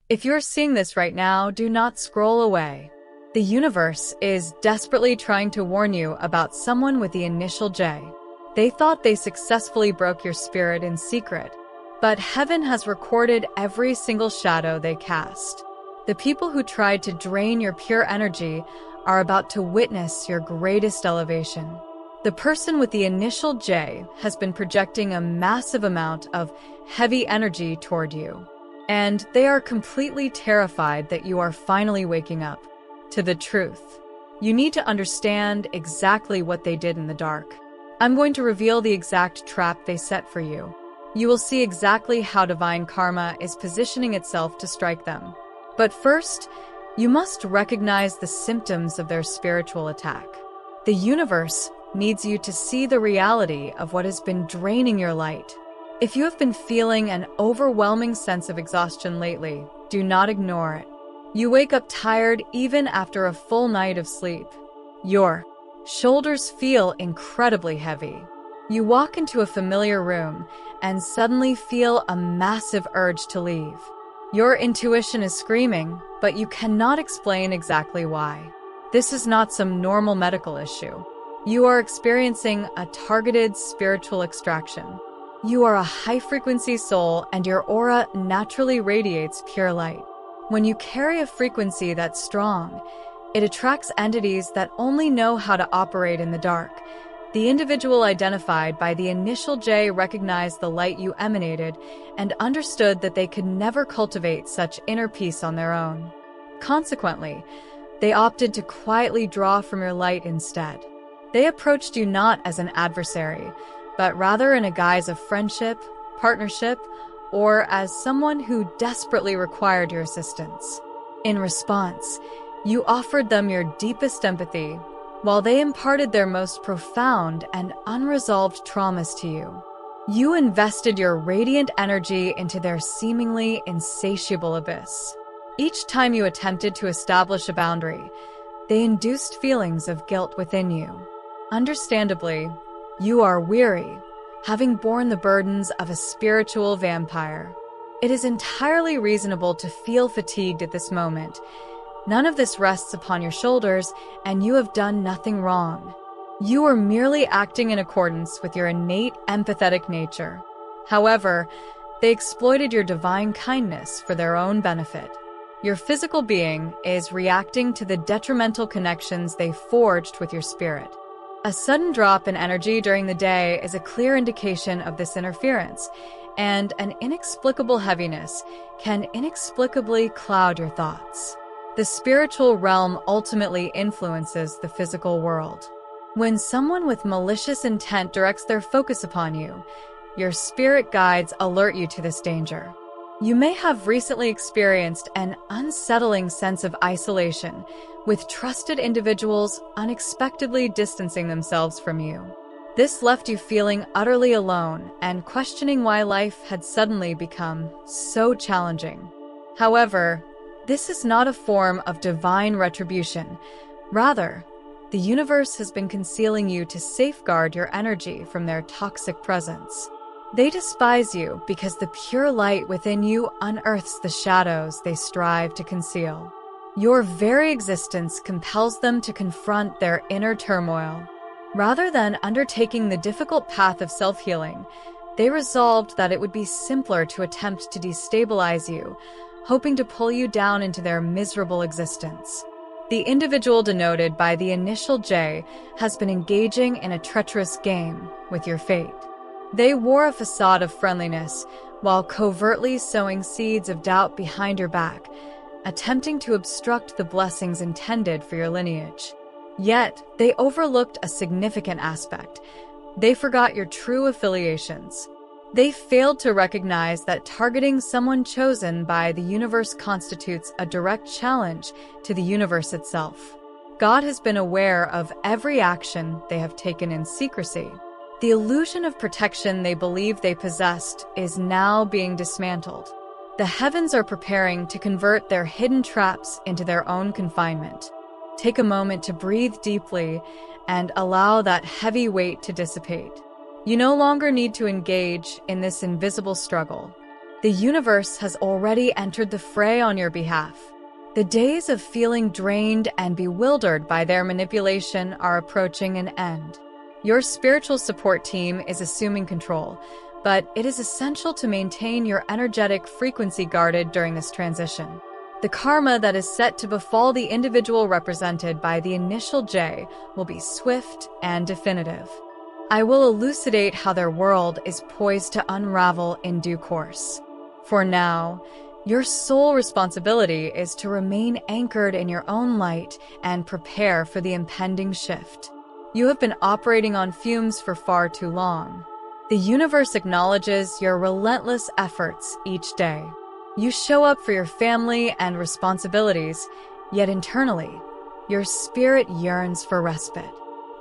If you're seeing this right now, do not scroll away. The universe is desperately trying to warn you about someone with the initial J. They thought they successfully broke your spirit in secret, but heaven has recorded every single shadow they cast. The people who tried to drain your pure energy are about to witness your greatest elevation. The person with the initial J has been projecting a massive amount of heavy energy toward you, and they are completely terrified that you are finally waking up to the truth. You need to understand exactly what they did in the dark. I'm going to reveal the exact trap they set for you. You will see exactly how divine karma is positioning itself to strike them. But first, you must recognize the symptoms of their spiritual attack. The universe needs you to see the reality of what has been draining your light. If you have been feeling an overwhelming sense of exhaustion lately, do not ignore it. You wake up tired even after a full night of sleep. Your shoulders feel incredibly heavy. You walk into a familiar room and suddenly feel a massive urge to leave. Your intuition is screaming, but you cannot explain exactly why. This is not some normal medical issue. You are experiencing a targeted spiritual extraction. You are a high-frequency soul, and your aura naturally radiates pure light. When you carry a frequency that's strong, it attracts entities that only know how to operate in the dark. The individual identified by the initial J recognized the light you emanated and understood that they could never cultivate such inner peace on their own. Consequently, they opted to quietly draw from your light instead. They approached you not as an adversary, but rather in a guise of friendship, partnership, or as someone who desperately required your assistance. In response, you offered them your deepest empathy, while they imparted their most profound and unresolved traumas to you. You invested your radiant energy into their seemingly insatiable abyss. Each time you attempted to establish a boundary, they induced feelings of guilt within you. Understandably, you are weary, having borne the burdens of a spiritual vampire. It is entirely reasonable to feel fatigued at this moment. None of this rests upon your shoulders, and you have done nothing wrong. You are merely acting in accordance with your innate empathetic nature. However, they exploited your divine kindness for their own benefit. Your physical being is reacting to the detrimental connections they forged with your spirit. A sudden drop in energy during the day is a clear indication of this interference, and an inexplicable heaviness can inexplicably cloud your thoughts. The spiritual realm ultimately influences the physical world. When someone with malicious intent directs their focus upon you, your spirit guides alert you to this danger. You may have recently experienced an unsettling sense of isolation, with trusted individuals unexpectedly distancing themselves from you. This left you feeling utterly alone and questioning why life had suddenly become so challenging. However, this is not a form of divine retribution. Rather, the universe has been concealing you to safeguard your energy from their toxic presence. They despise you because the pure light within you unearths the shadows they strive to conceal. Your very existence compels them to confront their inner turmoil. Rather than undertaking the difficult path of self-healing, they resolved that it would be simpler to attempt to destabilize you, hoping to pull you down into their miserable existence. The individual denoted by the initial J has been engaging in a treacherous game with your fate. They wore a facade of friendliness while covertly sowing seeds of doubt behind your back, attempting to obstruct the blessings intended for your lineage. Yet, they overlooked a significant aspect. They forgot your true affiliations. They failed to recognize that targeting someone chosen by the universe constitutes a direct challenge to the universe itself. God has been aware of every action they have taken in secrecy. The illusion of protection they believed they possessed is now being dismantled. The heavens are preparing to convert their hidden traps into their own confinement. Take a moment to breathe deeply and allow that heavy weight to dissipate. You no longer need to engage in this invisible struggle. The universe has already entered the fray on your behalf. The days of feeling drained and bewildered by their manipulation are approaching an end. Your spiritual support team is assuming control, but it is essential to maintain your energetic frequency guarded during this transition. The karma that is set to befall the individual represented by the initial J will be swift and definitive. I will elucidate how their world is poised to unravel in due course. For now, your sole responsibility is to remain anchored in your own light and prepare for the impending shift. You have been operating on fumes for far too long. The universe acknowledges your relentless efforts each day. You show up for your family and responsibilities, yet internally, your spirit yearns for respite.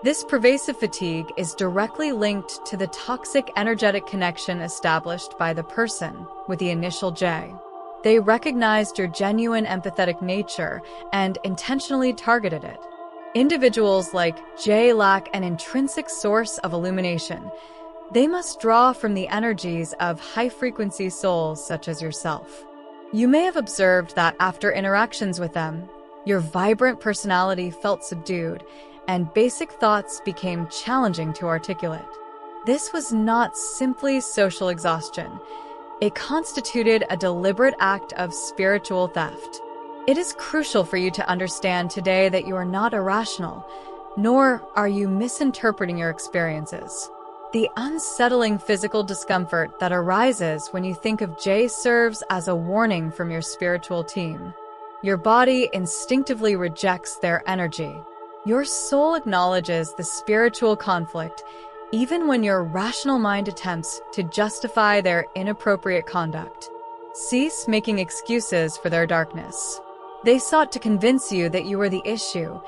This pervasive fatigue is directly linked to the toxic energetic connection established by the person with the initial J. They recognized your genuine empathetic nature and intentionally targeted it. Individuals like J lack an intrinsic source of illumination. They must draw from the energies of high-frequency souls such as yourself. You may have observed that after interactions with them, your vibrant personality felt subdued, and basic thoughts became challenging to articulate. This was not simply social exhaustion. It constituted a deliberate act of spiritual theft. It is crucial for you to understand today that you are not irrational, nor are you misinterpreting your experiences. The unsettling physical discomfort that arises when you think of J serves as a warning from your spiritual team. Your body instinctively rejects their energy. Your soul acknowledges the spiritual conflict, even when your rational mind attempts to justify their inappropriate conduct. Cease making excuses for their darkness. They sought to convince you that you were the issue,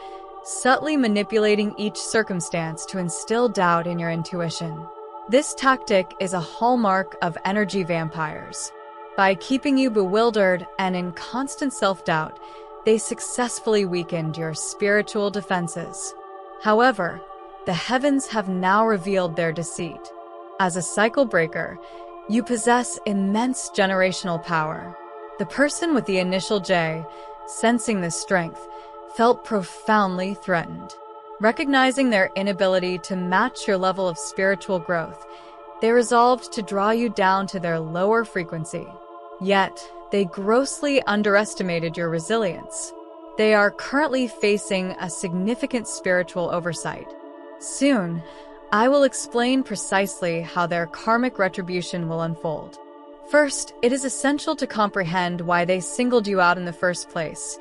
subtly manipulating each circumstance to instill doubt in your intuition. This tactic is a hallmark of energy vampires. By keeping you bewildered and in constant self-doubt, they successfully weakened your spiritual defenses. However, the heavens have now revealed their deceit. As a cycle breaker, you possess immense generational power. The person with the initial J, sensing this strength, felt profoundly threatened. Recognizing their inability to match your level of spiritual growth, they resolved to draw you down to their lower frequency. Yet, they grossly underestimated your resilience. They are currently facing a significant spiritual oversight. Soon, I will explain precisely how their karmic retribution will unfold. First, it is essential to comprehend why they singled you out in the first place.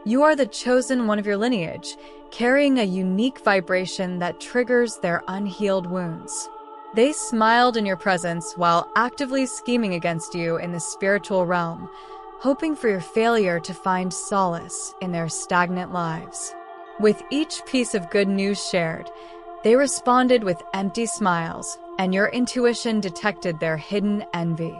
You are the chosen one of your lineage, carrying a unique vibration that triggers their unhealed wounds. They smiled in your presence while actively scheming against you in the spiritual realm, hoping for your failure to find solace in their stagnant lives. With each piece of good news shared, they responded with empty smiles, and your intuition detected their hidden envy.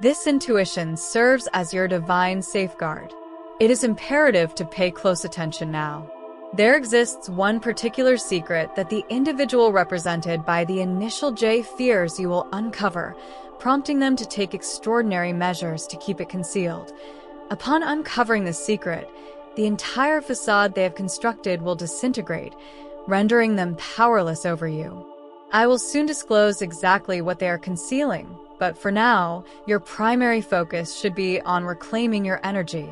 This intuition serves as your divine safeguard. It is imperative to pay close attention now. There exists one particular secret that the individual represented by the initial J fears you will uncover, prompting them to take extraordinary measures to keep it concealed. Upon uncovering this secret, the entire facade they have constructed will disintegrate, rendering them powerless over you. I will soon disclose exactly what they are concealing, but for now, your primary focus should be on reclaiming your energy.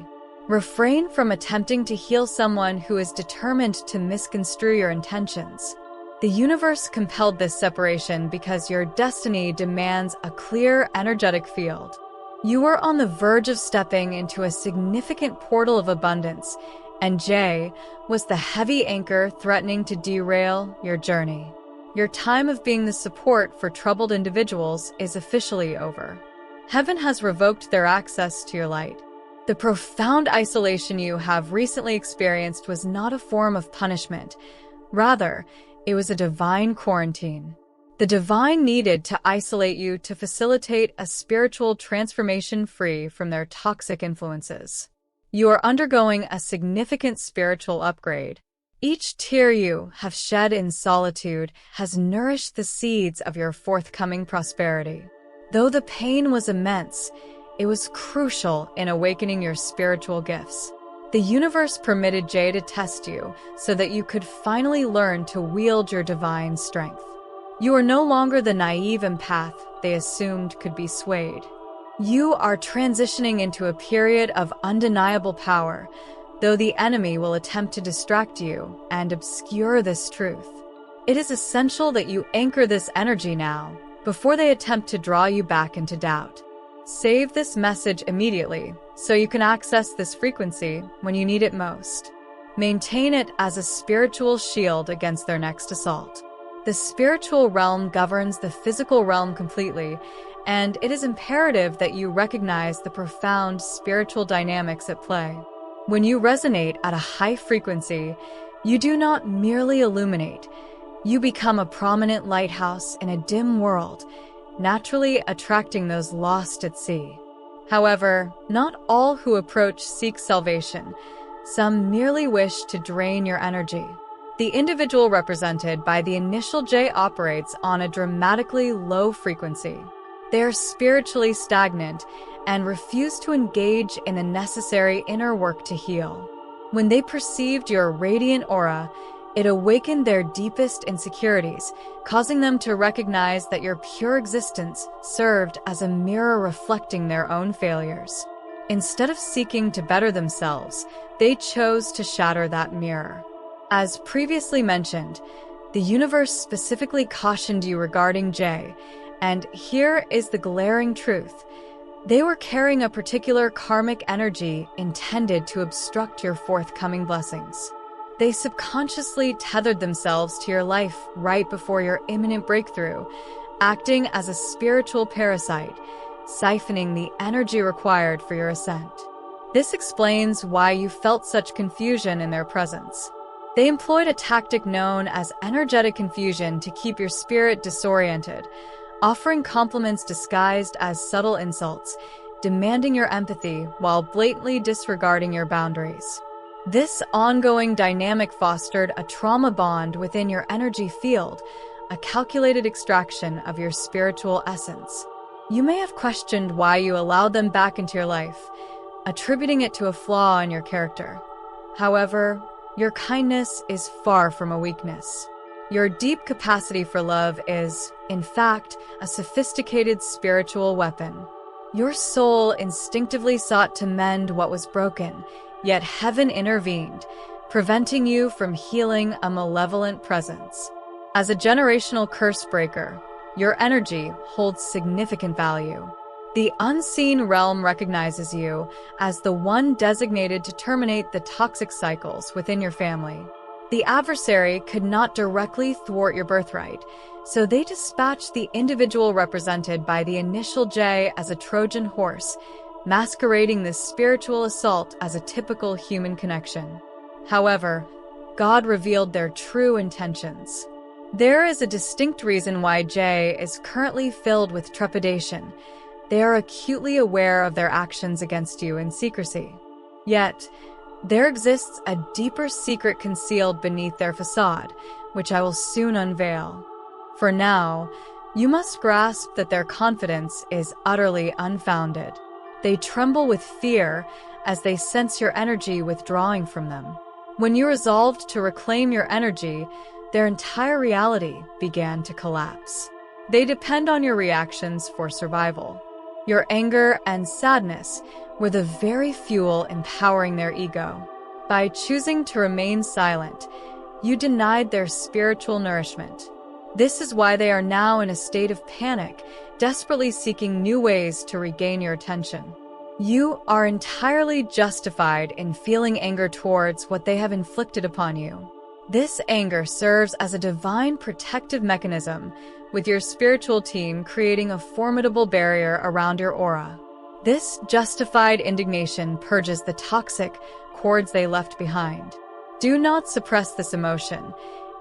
Refrain from attempting to heal someone who is determined to misconstrue your intentions. The universe compelled this separation because your destiny demands a clear, energetic field. You are on the verge of stepping into a significant portal of abundance, and J was the heavy anchor threatening to derail your journey. Your time of being the support for troubled individuals is officially over. Heaven has revoked their access to your light. The profound isolation you have recently experienced was not a form of punishment. Rather, it was a divine quarantine. The divine needed to isolate you to facilitate a spiritual transformation free from their toxic influences. You are undergoing a significant spiritual upgrade. Each tear you have shed in solitude has nourished the seeds of your forthcoming prosperity. Though the pain was immense, it was crucial in awakening your spiritual gifts. The universe permitted Jay to test you so that you could finally learn to wield your divine strength. You are no longer the naive empath they assumed could be swayed. You are transitioning into a period of undeniable power, though the enemy will attempt to distract you and obscure this truth. It is essential that you anchor this energy now, before they attempt to draw you back into doubt. Save this message immediately, so you can access this frequency when you need it most. Maintain it as a spiritual shield against their next assault. The spiritual realm governs the physical realm completely, and it is imperative that you recognize the profound spiritual dynamics at play. When you resonate at a high frequency, you do not merely illuminate, you become a prominent lighthouse in a dim world, naturally attracting those lost at sea. However, not all who approach seek salvation. Some merely wish to drain your energy. The individual represented by the initial J operates on a dramatically low frequency. They are spiritually stagnant and refuse to engage in the necessary inner work to heal. When they perceived your radiant aura, it awakened their deepest insecurities, causing them to recognize that your pure existence served as a mirror reflecting their own failures. Instead of seeking to better themselves, they chose to shatter that mirror. As previously mentioned, the universe specifically cautioned you regarding Jay, and here is the glaring truth. They were carrying a particular karmic energy intended to obstruct your forthcoming blessings. They subconsciously tethered themselves to your life right before your imminent breakthrough, acting as a spiritual parasite, siphoning the energy required for your ascent. This explains why you felt such confusion in their presence. They employed a tactic known as energetic confusion to keep your spirit disoriented, offering compliments disguised as subtle insults, demanding your empathy while blatantly disregarding your boundaries. This ongoing dynamic fostered a trauma bond within your energy field, a calculated extraction of your spiritual essence. You may have questioned why you allowed them back into your life, attributing it to a flaw in your character. However, your kindness is far from a weakness. Your deep capacity for love is, in fact, a sophisticated spiritual weapon. Your soul instinctively sought to mend what was broken, yet heaven intervened, preventing you from healing a malevolent presence. As a generational curse breaker, your energy holds significant value. The unseen realm recognizes you as the one designated to terminate the toxic cycles within your family. The adversary could not directly thwart your birthright, so they dispatched the individual represented by the initial J as a Trojan horse, masquerading this spiritual assault as a typical human connection. However, God revealed their true intentions. There is a distinct reason why J is currently filled with trepidation. They are acutely aware of their actions against you in secrecy. Yet, there exists a deeper secret concealed beneath their facade, which I will soon unveil. For now, you must grasp that their confidence is utterly unfounded. They tremble with fear as they sense your energy withdrawing from them. When you resolved to reclaim your energy, their entire reality began to collapse. They depend on your reactions for survival. Your anger and sadness were the very fuel empowering their ego. By choosing to remain silent, you denied their spiritual nourishment. This is why they are now in a state of panic, desperately seeking new ways to regain your attention. You are entirely justified in feeling anger towards what they have inflicted upon you. This anger serves as a divine protective mechanism, with your spiritual team creating a formidable barrier around your aura. This justified indignation purges the toxic cords they left behind. Do not suppress this emotion.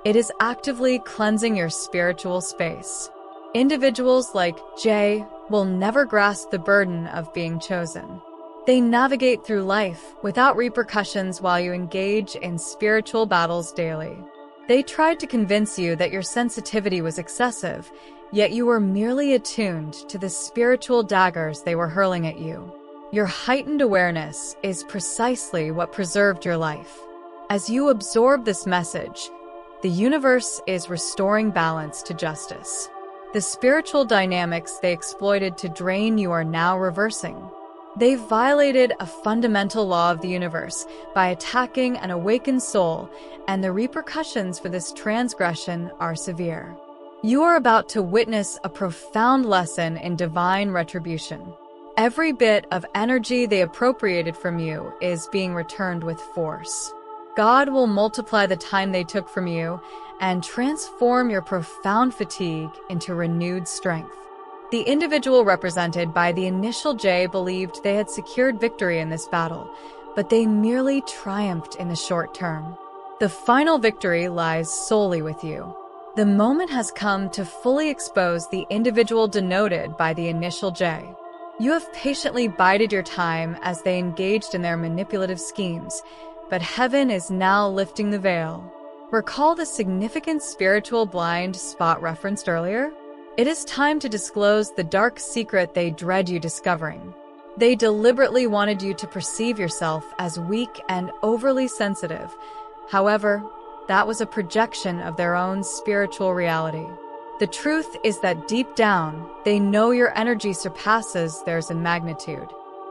It is actively cleansing your spiritual space. Individuals like Jay will never grasp the burden of being chosen. They navigate through life without repercussions while you engage in spiritual battles daily. They tried to convince you that your sensitivity was excessive, yet you were merely attuned to the spiritual daggers they were hurling at you. Your heightened awareness is precisely what preserved your life. As you absorb this message, the universe is restoring balance to justice. The spiritual dynamics they exploited to drain you are now reversing. They've violated a fundamental law of the universe by attacking an awakened soul, and the repercussions for this transgression are severe. You are about to witness a profound lesson in divine retribution. Every bit of energy they appropriated from you is being returned with force. God will multiply the time they took from you and transform your profound fatigue into renewed strength. The individual represented by the initial J believed they had secured victory in this battle, but they merely triumphed in the short term. The final victory lies solely with you. The moment has come to fully expose the individual denoted by the initial J. You have patiently bided your time as they engaged in their manipulative schemes, but heaven is now lifting the veil. Recall the significant spiritual blind spot referenced earlier? It is time to disclose the dark secret they dread you discovering. They deliberately wanted you to perceive yourself as weak and overly sensitive. However, that was a projection of their own spiritual reality. The truth is that deep down, they know your energy surpasses theirs in magnitude.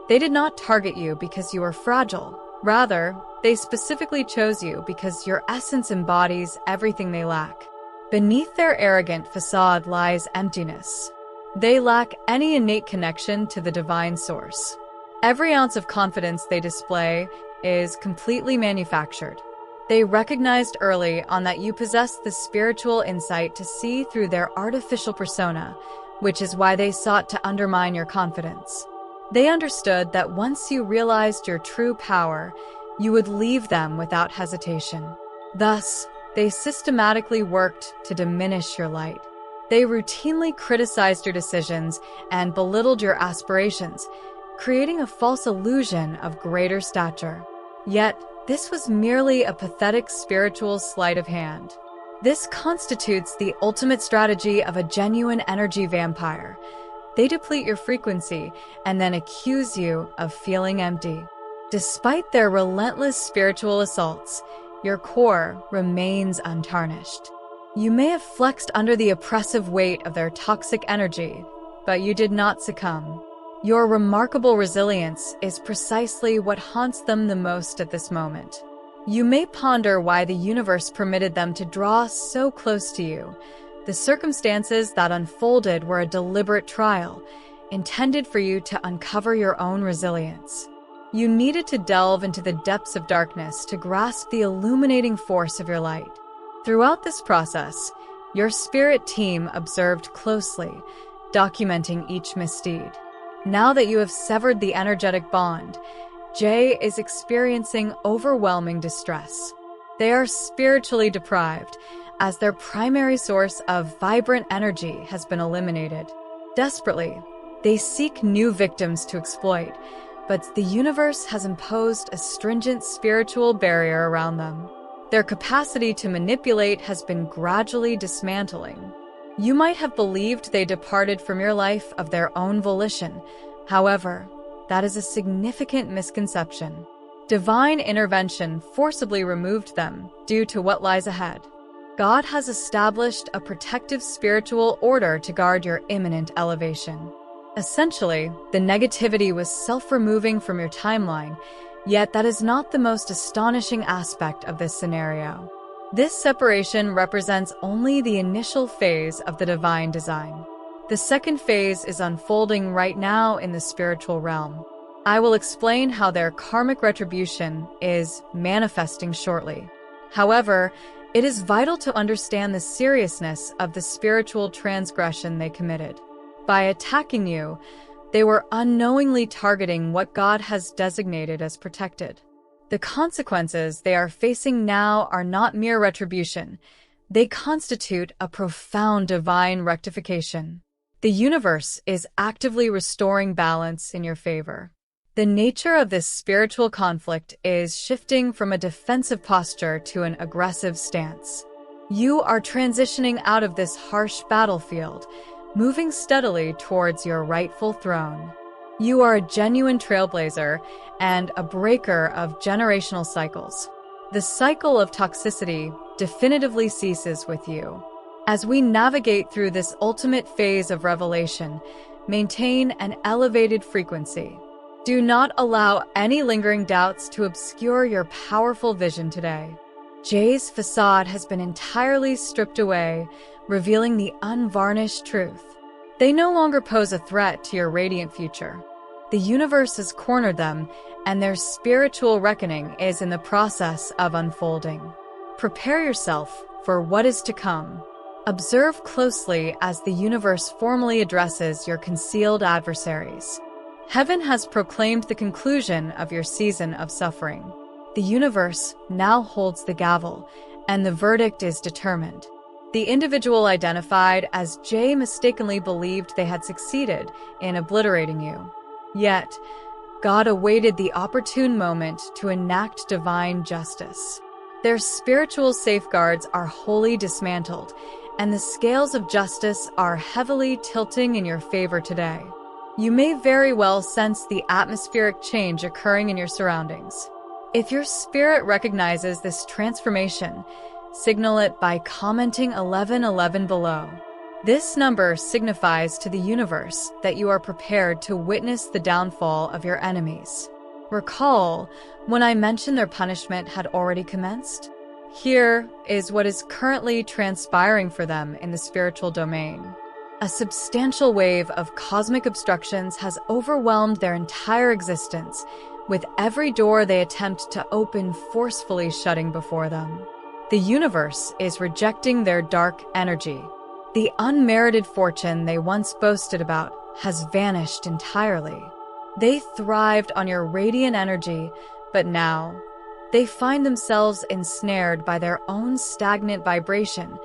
They did not target you because you were fragile. Rather, they specifically chose you because your essence embodies everything they lack. Beneath their arrogant facade lies emptiness. They lack any innate connection to the divine source. Every ounce of confidence they display is completely manufactured. They recognized early on that you possessed the spiritual insight to see through their artificial persona, which is why they sought to undermine your confidence. They understood that once you realized your true power, you would leave them without hesitation. Thus, they systematically worked to diminish your light. They routinely criticized your decisions and belittled your aspirations, creating a false illusion of greater stature. Yet, this was merely a pathetic spiritual sleight of hand. This constitutes the ultimate strategy of a genuine energy vampire. They deplete your frequency and then accuse you of feeling empty. Despite their relentless spiritual assaults, your core remains untarnished. You may have flexed under the oppressive weight of their toxic energy, but you did not succumb. Your remarkable resilience is precisely what haunts them the most at this moment. You may ponder why the universe permitted them to draw so close to you. The circumstances that unfolded were a deliberate trial, intended for you to uncover your own resilience. You needed to delve into the depths of darkness to grasp the illuminating force of your light. Throughout this process, your spirit team observed closely, documenting each misdeed. Now that you have severed the energetic bond, Jay is experiencing overwhelming distress. They are spiritually deprived, as their primary source of vibrant energy has been eliminated. Desperately, they seek new victims to exploit, but the universe has imposed a stringent spiritual barrier around them. Their capacity to manipulate has been gradually dismantling. You might have believed they departed from your life of their own volition. However, that is a significant misconception. Divine intervention forcibly removed them due to what lies ahead. God has established a protective spiritual order to guard your imminent elevation. Essentially, the negativity was self-removing from your timeline, yet that is not the most astonishing aspect of this scenario. This separation represents only the initial phase of the divine design. The second phase is unfolding right now in the spiritual realm. I will explain how their karmic retribution is manifesting shortly. However, it is vital to understand the seriousness of the spiritual transgression they committed. By attacking you, they were unknowingly targeting what God has designated as protected. The consequences they are facing now are not mere retribution. They constitute a profound divine rectification. The universe is actively restoring balance in your favor. The nature of this spiritual conflict is shifting from a defensive posture to an aggressive stance. You are transitioning out of this harsh battlefield, moving steadily towards your rightful throne. You are a genuine trailblazer and a breaker of generational cycles. The cycle of toxicity definitively ceases with you. As we navigate through this ultimate phase of revelation, maintain an elevated frequency. Do not allow any lingering doubts to obscure your powerful vision today. Jay's facade has been entirely stripped away, revealing the unvarnished truth. They no longer pose a threat to your radiant future. The universe has cornered them, and their spiritual reckoning is in the process of unfolding. Prepare yourself for what is to come. Observe closely as the universe formally addresses your concealed adversaries. Heaven has proclaimed the conclusion of your season of suffering. The universe now holds the gavel, and the verdict is determined. The individual identified as Jay mistakenly believed they had succeeded in obliterating you. Yet, God awaited the opportune moment to enact divine justice. Their spiritual safeguards are wholly dismantled, and the scales of justice are heavily tilting in your favor today. You may very well sense the atmospheric change occurring in your surroundings. If your spirit recognizes this transformation, signal it by commenting 1111 below. This number signifies to the universe that you are prepared to witness the downfall of your enemies. Recall when I mentioned their punishment had already commenced? Here is what is currently transpiring for them in the spiritual domain. A substantial wave of cosmic obstructions has overwhelmed their entire existence, with every door they attempt to open forcefully shutting before them. The universe is rejecting their dark energy. The unmerited fortune they once boasted about has vanished entirely. They thrived on your radiant energy, but now they find themselves ensnared by their own stagnant vibration,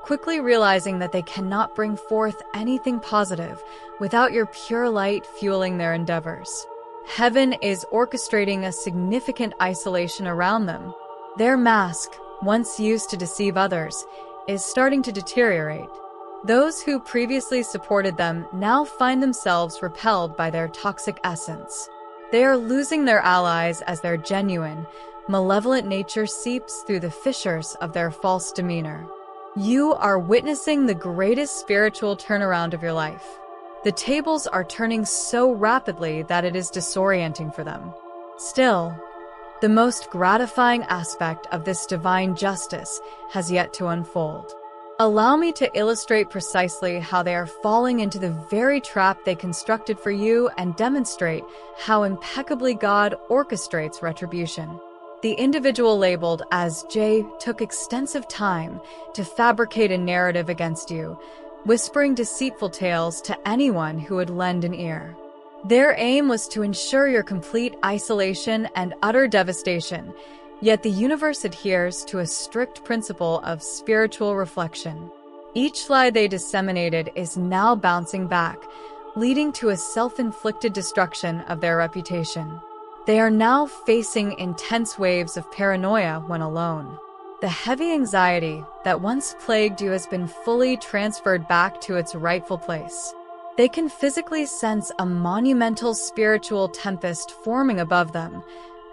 quickly realizing that they cannot bring forth anything positive without your pure light fueling their endeavors. Heaven is orchestrating a significant isolation around them. Their mask, once used to deceive others, is starting to deteriorate. Those who previously supported them now find themselves repelled by their toxic essence. They are losing their allies as their genuine, malevolent nature seeps through the fissures of their false demeanor. You are witnessing the greatest spiritual turnaround of your life. The tables are turning so rapidly that it is disorienting for them. Still, the most gratifying aspect of this divine justice has yet to unfold. Allow me to illustrate precisely how they are falling into the very trap they constructed for you and demonstrate how impeccably God orchestrates retribution. The individual labeled as Jay took extensive time to fabricate a narrative against you, whispering deceitful tales to anyone who would lend an ear. Their aim was to ensure your complete isolation and utter devastation, yet the universe adheres to a strict principle of spiritual reflection. Each lie they disseminated is now bouncing back, leading to a self-inflicted destruction of their reputation. They are now facing intense waves of paranoia when alone. The heavy anxiety that once plagued you has been fully transferred back to its rightful place. They can physically sense a monumental spiritual tempest forming above them,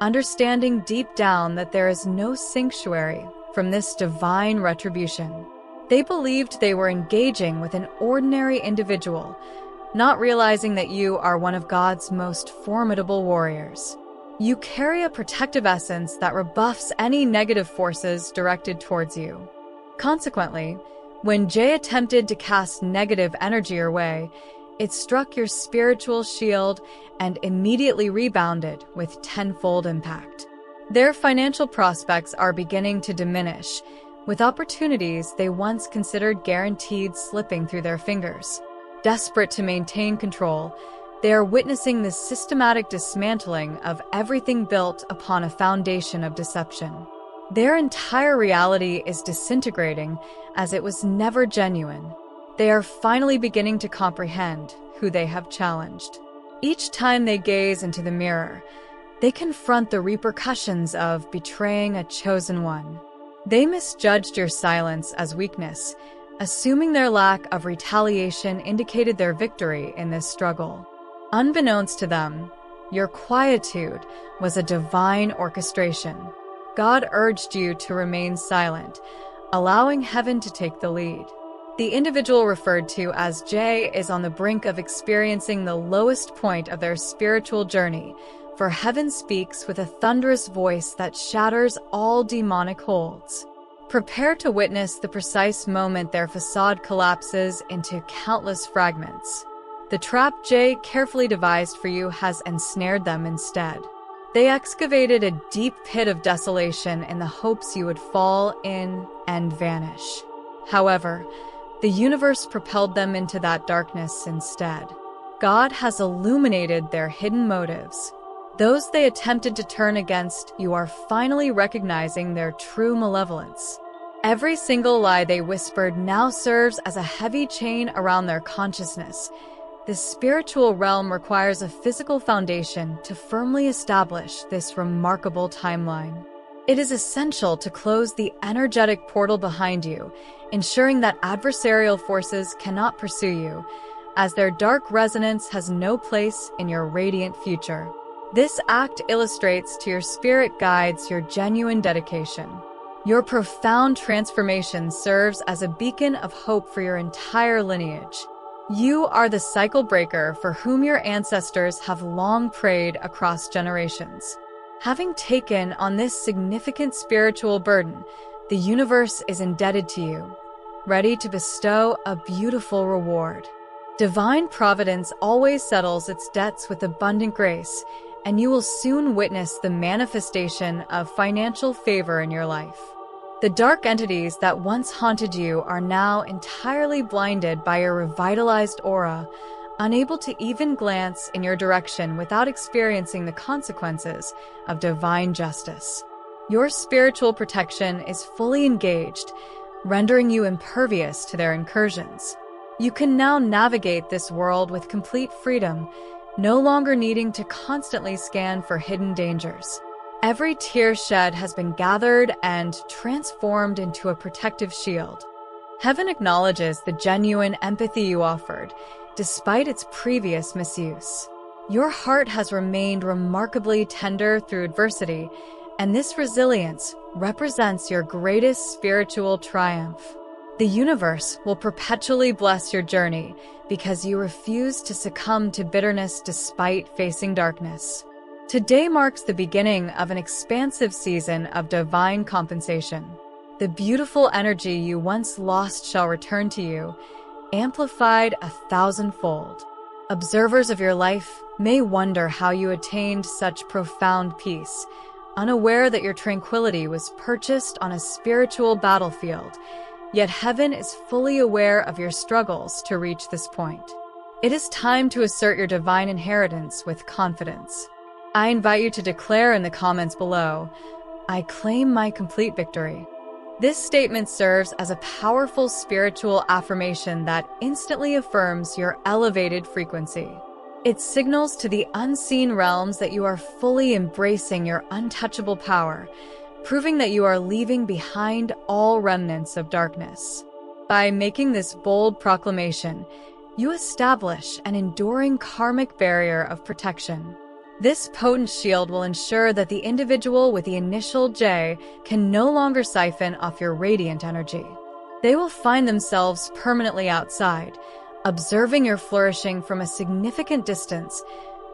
understanding deep down that there is no sanctuary from this divine retribution. They believed they were engaging with an ordinary individual, not realizing that you are one of God's most formidable warriors. You carry a protective essence that rebuffs any negative forces directed towards you. Consequently, when Jay attempted to cast negative energy your way, it struck your spiritual shield and immediately rebounded with tenfold impact. Their financial prospects are beginning to diminish, with opportunities they once considered guaranteed slipping through their fingers. Desperate to maintain control, they are witnessing the systematic dismantling of everything built upon a foundation of deception. Their entire reality is disintegrating as it was never genuine. They are finally beginning to comprehend who they have challenged. Each time they gaze into the mirror, they confront the repercussions of betraying a chosen one. They misjudged your silence as weakness, assuming their lack of retaliation indicated their victory in this struggle. Unbeknownst to them, your quietude was a divine orchestration. God urged you to remain silent, allowing heaven to take the lead. The individual referred to as J is on the brink of experiencing the lowest point of their spiritual journey, for heaven speaks with a thunderous voice that shatters all demonic holds. Prepare to witness the precise moment their facade collapses into countless fragments. The trap J carefully devised for you has ensnared them instead. They excavated a deep pit of desolation in the hopes you would fall in and vanish. However, the universe propelled them into that darkness instead. God has illuminated their hidden motives. Those they attempted to turn against you are finally recognizing their true malevolence. Every single lie they whispered now serves as a heavy chain around their consciousness. The spiritual realm requires a physical foundation to firmly establish this remarkable timeline. It is essential to close the energetic portal behind you, ensuring that adversarial forces cannot pursue you, as their dark resonance has no place in your radiant future. This act illustrates to your spirit guides your genuine dedication. Your profound transformation serves as a beacon of hope for your entire lineage. You are the cycle breaker for whom your ancestors have long prayed across generations. Having taken on this significant spiritual burden, the universe is indebted to you, ready to bestow a beautiful reward. Divine providence always settles its debts with abundant grace, and you will soon witness the manifestation of financial favor in your life. The dark entities that once haunted you are now entirely blinded by your revitalized aura, unable to even glance in your direction without experiencing the consequences of divine justice. Your spiritual protection is fully engaged, rendering you impervious to their incursions. You can now navigate this world with complete freedom, no longer needing to constantly scan for hidden dangers. Every tear shed has been gathered and transformed into a protective shield. Heaven acknowledges the genuine empathy you offered, despite its previous misuse. Your heart has remained remarkably tender through adversity, and this resilience represents your greatest spiritual triumph. The universe will perpetually bless your journey because you refuse to succumb to bitterness despite facing darkness. Today marks the beginning of an expansive season of divine compensation. The beautiful energy you once lost shall return to you, amplified 1,000-fold. Observers of your life may wonder how you attained such profound peace, unaware that your tranquility was purchased on a spiritual battlefield, yet heaven is fully aware of your struggles to reach this point. It is time to assert your divine inheritance with confidence. I invite you to declare in the comments below, "I claim my complete victory." This statement serves as a powerful spiritual affirmation that instantly affirms your elevated frequency. It signals to the unseen realms that you are fully embracing your untouchable power, proving that you are leaving behind all remnants of darkness. By making this bold proclamation, you establish an enduring karmic barrier of protection. This potent shield will ensure that the individual with the initial J can no longer siphon off your radiant energy. They will find themselves permanently outside, observing your flourishing from a significant distance,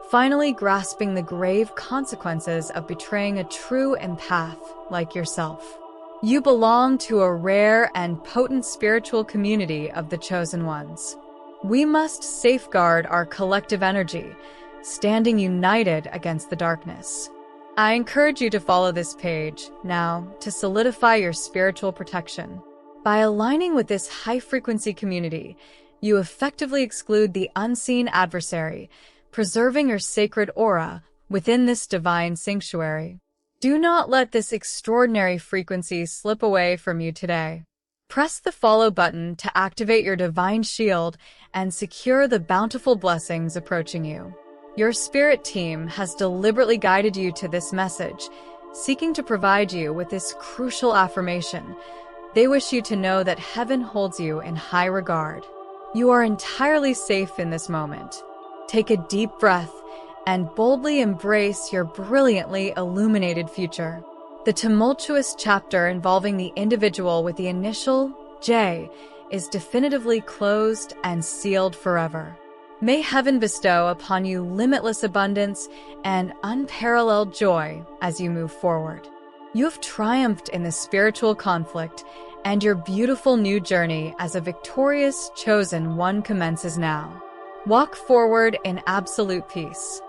finally grasping the grave consequences of betraying a true empath like yourself. You belong to a rare and potent spiritual community of the chosen ones. We must safeguard our collective energy, standing united against the darkness. I encourage you to follow this page now to solidify your spiritual protection. By aligning with this high-frequency community, you effectively exclude the unseen adversary, preserving your sacred aura within this divine sanctuary. Do not let this extraordinary frequency slip away from you today. Press the follow button to activate your divine shield and secure the bountiful blessings approaching you. Your spirit team has deliberately guided you to this message, seeking to provide you with this crucial affirmation. They wish you to know that heaven holds you in high regard. You are entirely safe in this moment. Take a deep breath and boldly embrace your brilliantly illuminated future. The tumultuous chapter involving the individual with the initial J is definitively closed and sealed forever. May heaven bestow upon you limitless abundance and unparalleled joy as you move forward. You have triumphed in this spiritual conflict, and your beautiful new journey as a victorious chosen one commences now. Walk forward in absolute peace.